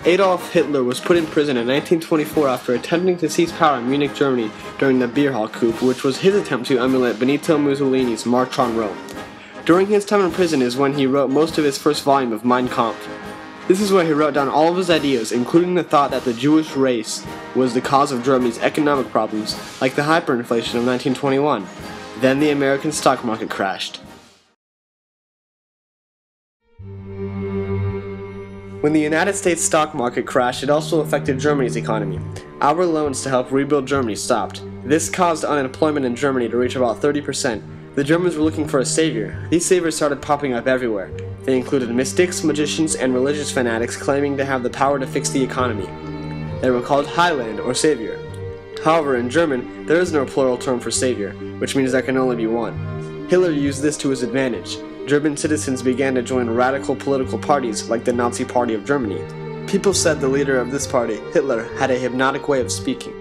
Adolf Hitler was put in prison in 1924 after attempting to seize power in Munich, Germany during the Beer Hall coup, which was his attempt to emulate Benito Mussolini's March on Rome. During his time in prison is when he wrote most of his first volume of Mein Kampf. This is where he wrote down all of his ideas, including the thought that the Jewish race was the cause of Germany's economic problems, like the hyperinflation of 1921. Then the American stock market crashed. When the United States stock market crashed, it also affected Germany's economy. Our loans to help rebuild Germany stopped. This caused unemployment in Germany to reach about 30%. The Germans were looking for a savior. These saviors started popping up everywhere. They included mystics, magicians, and religious fanatics claiming to have the power to fix the economy. They were called Heiland, or savior. However, in German, there is no plural term for savior, which means there can only be one. Hitler used this to his advantage. German citizens began to join radical political parties like the Nazi Party of Germany. People said the leader of this party, Hitler, had a hypnotic way of speaking.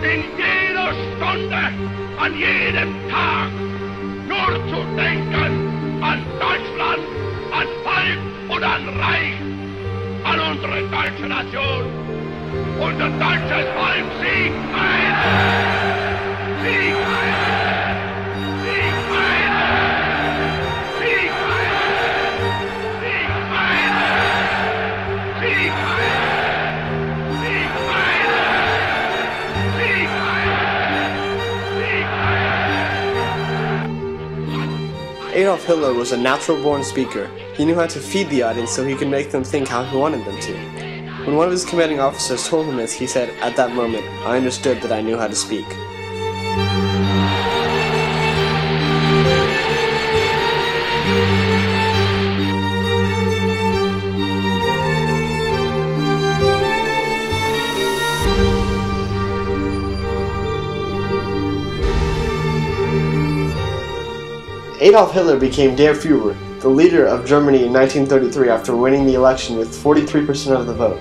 In jeder Stunde, an jedem Tag, nur zu denken an Deutschland, an Volk und an Reich, an unsere deutsche Nation. Unser deutsches Volk siegt ein! Sieg ein! Sieg ein! Sieg ein! Sieg ein! Sieg ein! Sieg ein! Sieg ein! Sieg ein! Adolf Hitler was a natural-born speaker. He knew how to feed the audience so he could make them think how he wanted them to. When one of his commanding officers told him this, he said, "At that moment, I understood that I knew how to speak." Adolf Hitler became Der Führer, the leader of Germany in 1933 after winning the election with 43% of the vote.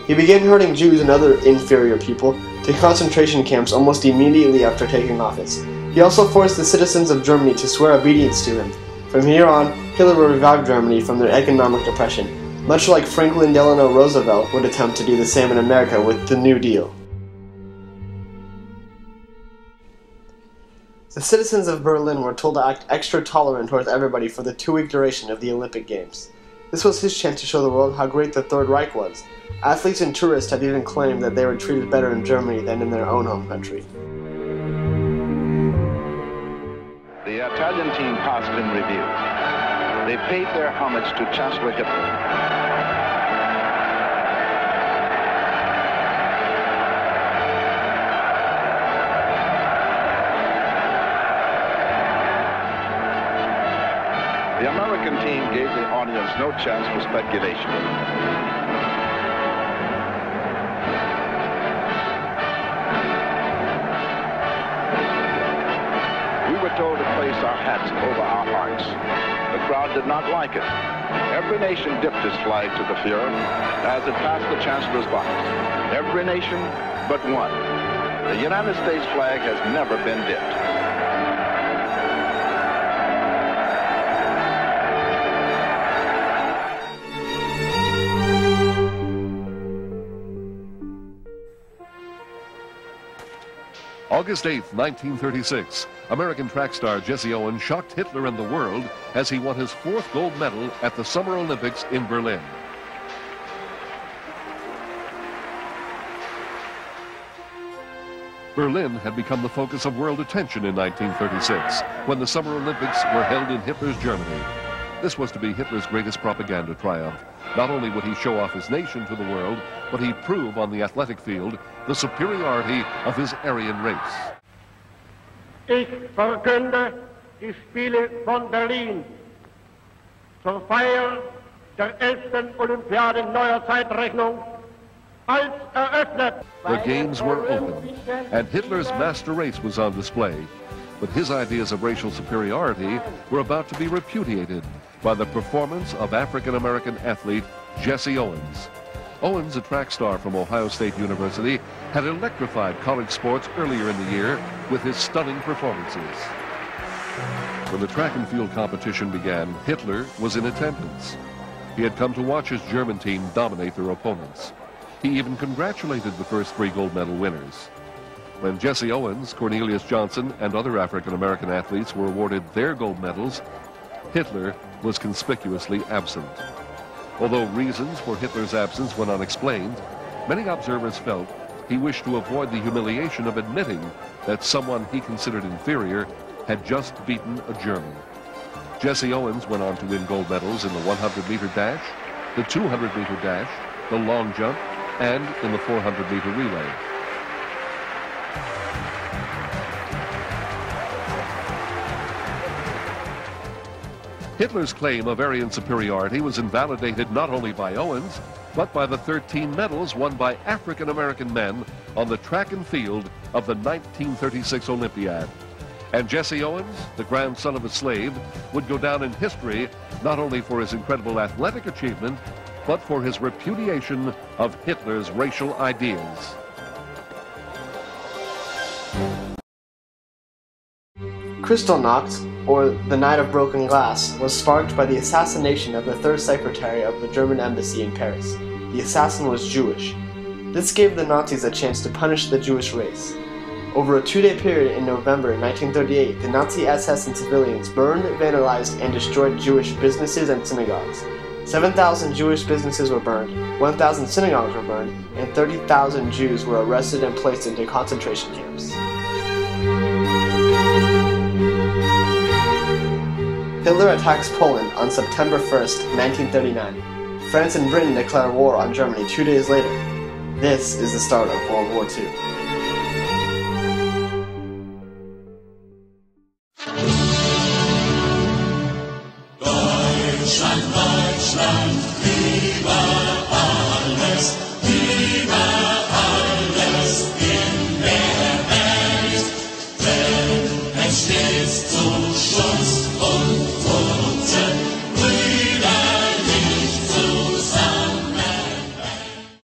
He began herding Jews and other inferior people to concentration camps almost immediately after taking office. He also forced the citizens of Germany to swear obedience to him. From here on, Hitler revived Germany from their economic depression, much like Franklin Delano Roosevelt would attempt to do the same in America with the New Deal. The citizens of Berlin were told to act extra tolerant towards everybody for the 2-week duration of the Olympic Games. This was his chance to show the world how great the Third Reich was. Athletes and tourists have even claimed that they were treated better in Germany than in their own home country. The Italian team passed in review. They paid their homage to Chancellor Hitler. The American team gave the audience no chance for speculation. We were told to place our hats over our hearts. The crowd did not like it. Every nation dipped its flag to the Führer as it passed the Chancellor's box. Every nation but one. The United States flag has never been dipped. August 8, 1936, American track star Jesse Owens shocked Hitler and the world as he won his 4th gold medal at the Summer Olympics in Berlin. Berlin had become the focus of world attention in 1936, when the Summer Olympics were held in Hitler's Germany. This was to be Hitler's greatest propaganda triumph. Not only would he show off his nation to the world, but he'd prove on the athletic field the superiority of his Aryan race. Ich verkünde die Spiele von Berlin zur Feier der 11. Olympiade neuer Zeitrechnung als eröffnet. The games were open, and Hitler's master race was on display. But his ideas of racial superiority were about to be repudiated by the performance of African-American athlete Jesse Owens. Owens, a track star from Ohio State University, had electrified college sports earlier in the year with his stunning performances. When the track and field competition began, Hitler was in attendance. He had come to watch his German team dominate their opponents. He even congratulated the first 3 gold medal winners. When Jesse Owens, Cornelius Johnson, and other African-American athletes were awarded their gold medals, Hitler was conspicuously absent. Although reasons for Hitler's absence went unexplained, many observers felt he wished to avoid the humiliation of admitting that someone he considered inferior had just beaten a German. Jesse Owens went on to win gold medals in the 100-meter dash, the 200-meter dash, the long jump, and in the 400-meter relay. Hitler's claim of Aryan superiority was invalidated not only by Owens, but by the 13 medals won by African-American men on the track and field of the 1936 Olympiad. And Jesse Owens, the grandson of a slave, would go down in history not only for his incredible athletic achievement, but for his repudiation of Hitler's racial ideas. Kristallnacht, or the Night of Broken Glass, was sparked by the assassination of the third secretary of the German embassy in Paris. The assassin was Jewish. This gave the Nazis a chance to punish the Jewish race. Over a 2-day period in November 1938, the Nazi SS and civilians burned, vandalized, and destroyed Jewish businesses and synagogues. 7,000 Jewish businesses were burned, 1,000 synagogues were burned, and 30,000 Jews were arrested and placed into concentration camps. Hitler attacks Poland on September 1st, 1939. France and Britain declare war on Germany 2 days later. This is the start of World War II.